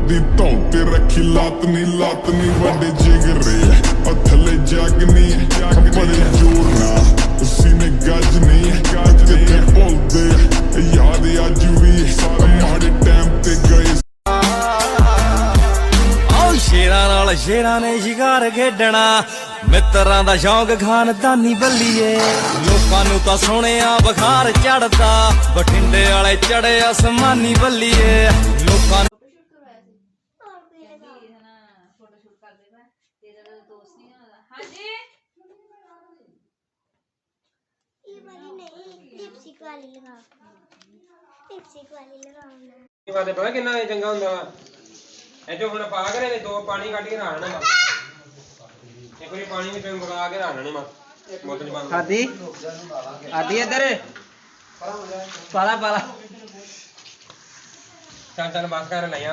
दी धौ ते रखी लातनी वड्डे जिगरे और थले जागनी बड़े जोर ना उसी ने गजनी किथे भुलदे याद अज भी माड़े टाइम ते गए शेरां नाल शेरां ने शिकार खेडना मित्रां दा शौक खानदानी बल्लीए लोकां नूं तां सोहणिया बुखार चढ़दा बठिंडे वाले चढ़े आसमानी बल्लीए लोकां पता किन्ना चंगा हुंदा वा ਇਹ ਹੁਣ ਪਾ ਕੇ ਦੋ ਪਾਣੀ ਕੱਢ ਕੇ ਰੱਖਣਾ ਵਾ ਇੱਕ ਵਾਰੀ ਪਾਣੀ ਵਿੱਚ ਮਿਲਾ ਕੇ ਰੱਖਣਾ ਵਾ ਬੋਤਲ ਬੰਦ ਆਦੀ ਇੱਧਰ ਪਾਲਾ ਚੱਲ ਬਸ ਕਰ ਲੈ ਆ